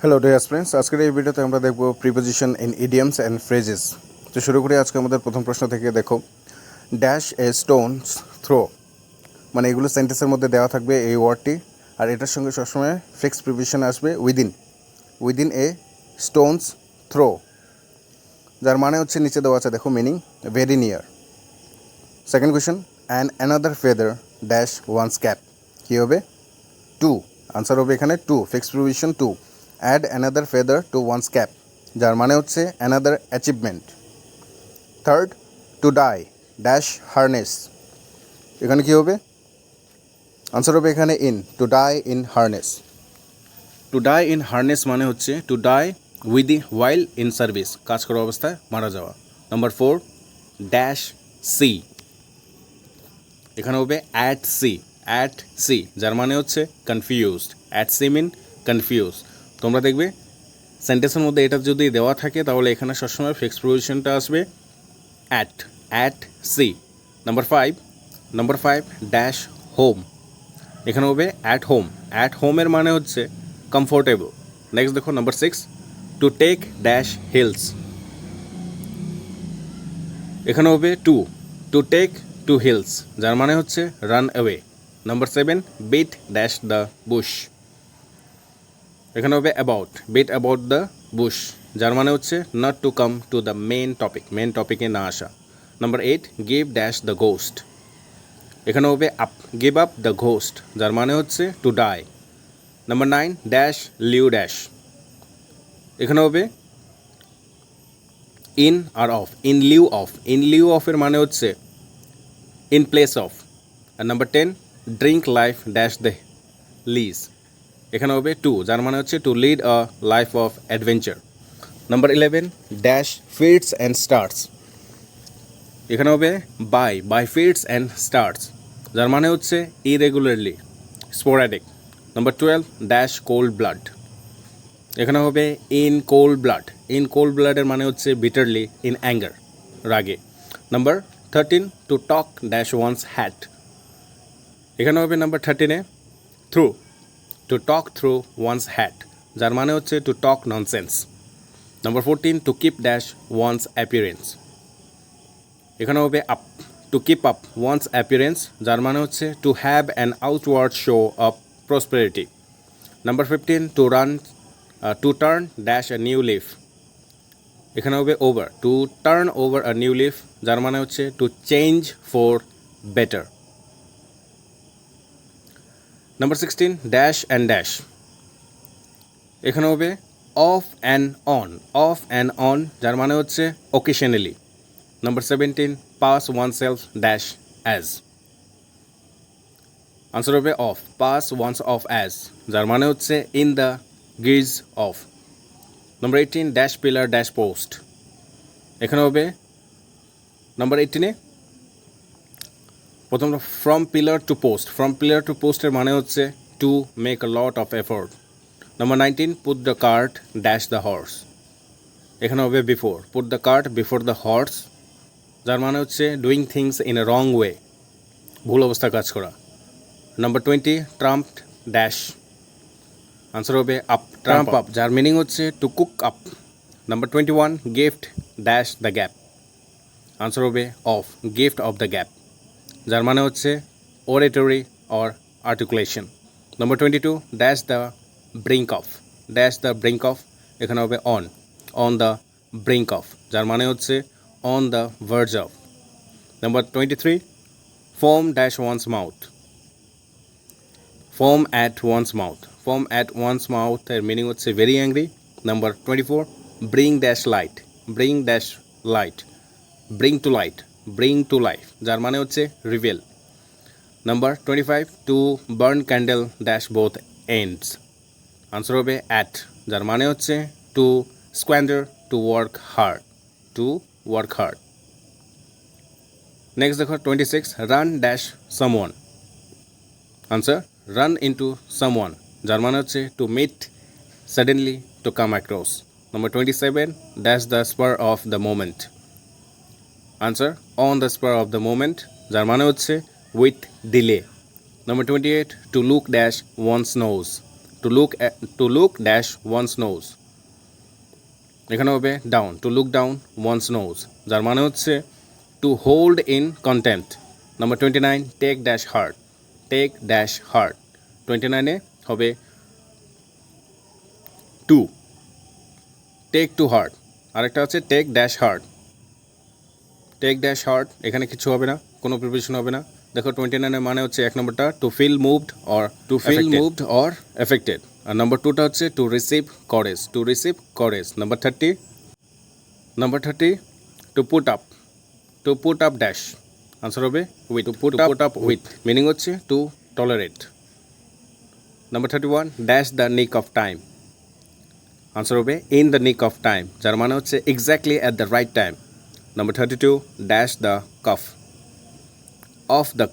Hello dear friends, আজকের এই ভিডিওতে আমরা দেখব preposition in idioms and phrases. তো শুরু করি আজকে আমাদের প্রথম প্রশ্ন থেকে। দেখো, ড্যাশ এ স্টোনস থ্রো, মানে এগুলো সেন্টেন্সের মধ্যে দেওয়া থাকবে এই ওয়ার্ডটি, আর এটার সঙ্গে সবসময় ফিক্সড প্রিপোজিশন আসবে উইদিন এ স্টোনস থ্রো, যার মানে হচ্ছে নিচে দেওয়া আছে, দেখো meaning very near. Second question, and another feather dash one's cap, কী হবে? টু, আনসার হবে এখানে to, fixed preposition to. Add another feather to one's cap, যার মানে হচ্ছে another achievement. Third, to die dash harness, এখানে কী হবে? আনসার হবে এখানে in, to die in harness. To die in harness মানে হচ্ছে to die with the while in service, কাজ করা অবস্থায় মারা যাওয়া। নাম্বার ফোর, ড্যাশ সি, এখানে হবে অ্যাট সি, যার মানে হচ্ছে confused. At sea mean confuse. তোমরা দেখবে সেন্টেন্সের মধ্যে এটা যদি দেওয়া থাকে তাহলে এখানে সবসময় ফিক্সড প্রিপোজিশনটা আসবে at sea. Number five dash home, এখানে হবে অ্যাট হোমের মানে হচ্ছে কমফোর্টেবল। নেক্সট দেখো number six, to take dash heels, এখানে হবে টু টেক টু হিলস, যার মানে হচ্ছে run away. Number seven, beat dash the bush, এখানে হবে বিট অ্যাবাউট দ্য বুশ, যার মানে হচ্ছে not to come to the main টপিকে না আসা। Number eight, give dash the ghost, এখানে হবে গিভ আপ দ্য ঘোস্ট, যার মানে হচ্ছে to die. Number nine, dash lieu dash, এখানে হবে ইন আর অফ, ইন লিউ অফের মানে হচ্ছে ইন প্লেস অফ। আর number ten, drink life dash the lees, এখানে হবে টু, যার মানে হচ্ছে to lead a life of adventure. Number 11, dash fits and starts, এখানে হবে বাই ফিটস অ্যান্ড স্টার্টস, যার মানে হচ্ছে irregularly, sporadic. Number 12, dash cold blood, এখানে হবে ইন কোল্ড ব্লাডের মানে হচ্ছে বিটারলি, ইন অ্যাঙ্গার, রাগে। Number 13, to talk dash one's hat, এখানে হবে নাম্বার 13-এ to talk through one's hat, যার মানে হচ্ছে to talk nonsense. Number 14, to keep dash one's appearance, এখানে হবে to keep up one's appearance, যার মানে হচ্ছে to have an outward show of prosperity. Number 15, to turn dash a new leaf, এখানে হবে to turn over a new leaf, যার মানে হচ্ছে to change for better. Number 16, dash and dash, এখানে হবে অফ অ্যান্ড অন, যার মানে হচ্ছে occasionally. Number 17, pass one self dash as, answer হবে পাস ওয়ান্স অফ অ্যাজ, যার মানে হচ্ছে ইন দ্য গিজ of. Number 18, dash pillar dash post, এখানে হবে নাম্বার 18-এ প্রথম ফ্রম পিলার টু পোস্টের মানে হচ্ছে to make a lot of effort. Number 19, put the cart dash the horse, এখানে হবে put the cart before the horse, যার মানে হচ্ছে doing things in a wrong way, ভুল অবস্থা কাজ করা। নাম্বার 20, ট্রাম্পড ড্যাশ, আনসার হবে ট্রাম্প আপ, যার মিনিং হচ্ছে to cook up. Number 21, gift dash the gap, answer হবে গিফট অফ দ্য গ্যাপ, যার মানে হচ্ছে ওরেটরি or articulation. Number 22, dash the brink of, এখানে হবে অন দ্য ব্রিঙ্ক অফ, যার মানে হচ্ছে on the verge of. Number 23, foam dash one's mouth, foam at one's mouth এর মিনিং হচ্ছে very angry. Number 24, bring to life, যার মানে হচ্ছে revel. Number 25, to burn candle dash both ends, answer হবে at, যার মানে হচ্ছে to squander to work hard. Next দেখো 26, run dash someone, answer run into someone, যার মানে হচ্ছে to meet suddenly, to come across. Number 27, dash the spur of the moment, answer on the spur of the moment, যার মানে হচ্ছে with delay. Number 28, to look dash one's nose, to look dash one's nose, এখানে হবে down, to look down one's nose, যার মানে হচ্ছে to hold in contempt. Number 29 take dash heart, take dash heart, 29-এ হবে টু, টেক টু হার্ট। আরেকটা হচ্ছে take dash heart, take dash heart, এখানে কিছু হবে না, কোনো প্রিপারেশন হবে না। দেখো 29-এর মানে হচ্ছে এক নম্বরটা to feel moved or affected, আর নাম্বার 2টা হচ্ছে to receive courage, to receive courage. Number 30 to put up dash, answer হবে with, to put up with, meaning হচ্ছে to tolerate. Number 31 dash the nick of time, answer হবে in the nick of time, যার মানে হচ্ছে exactly at the right time. Number 32 dash the cuff, off the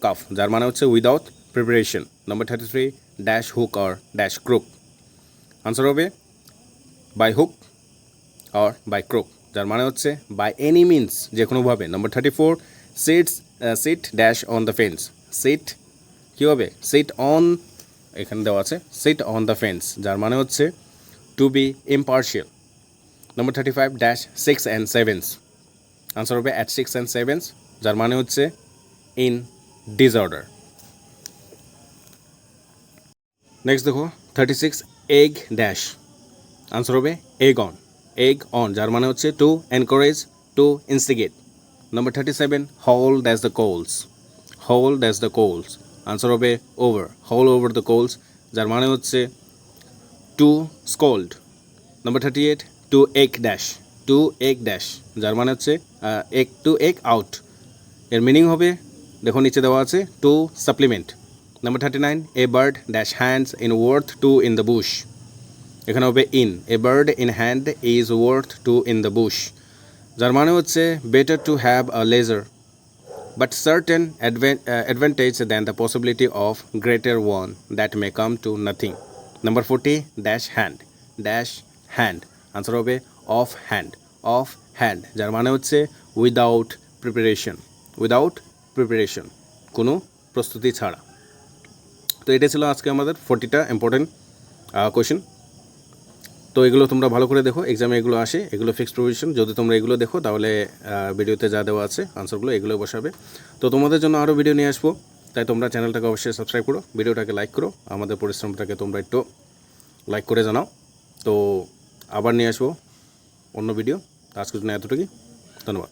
cuff, যার মানে হচ্ছে without preparation. Number 33 dash hook or dash crook, answer হবে by hook or by crook, যার মানে হচ্ছে বাই এনি মিনস, যে কোনোভাবে। Number 34 sit dash on the fence, sit কী হবে, সিট অন, এখানে দেওয়া আছে সিট অন দ্য ফেন্স, যার মানে হচ্ছে to be impartial. Number 35 dash 6 and 7, answer হবে অ্যাট 6 and 7, যার মানে হচ্ছে ইন ডিসঅর্ডার। নেক্সট দেখো 36 এগ ড্যাশ, আনসার হবে এগ অন, যার মানে হচ্ছে to encourage, to instigate. Number 37 haul dash the coals, answer হবে হোল ওভার দ্য কোলস, যার মানে হচ্ছে to scold. Number 38 to egg dash, যার মানে হচ্ছে টু এগ আউট, এর মিনিং হবে দেখো নিচে দেওয়া আছে to supplement. Number 39 a bird dash hands in worth two in the bush, এখানে হবে a bird in hand is worth two in the bush, যার মানে হচ্ছে better to have a lesser but certain advantage than the possibility of greater one that may come to nothing. Number 40 dash hand, answer হবে off hand, যার মানে হচ্ছে without preparation, কোনো প্রস্তুতি ছাড়া। তো এটা ছিল আজকে আমাদের 40টা ইম্পর্টেন্ট কোয়েশ্চেন। তো এগুলো তোমরা ভালো করে দেখো, এক্সামে এগুলো আসে, এগুলো ফিক্সড প্রিপারেশন। যদি তোমরা এগুলো দেখো তাহলে ভিডিওতে যা দেওয়া আছে আনসারগুলো এগুলো বসাবে। তো তোমাদের জন্য আরও ভিডিও নিয়ে আসবো, তাই তোমরা চ্যানেলটাকে অবশ্যই সাবস্ক্রাইব করো, ভিডিওটাকে লাইক করো, আমাদের পরিশ্রমটাকে তোমরা একটু লাইক করে জানাও। তো আবার নিয়ে আসবো অন্য ভিডিও, আজকের জন্য এতটুকুই, ধন্যবাদ।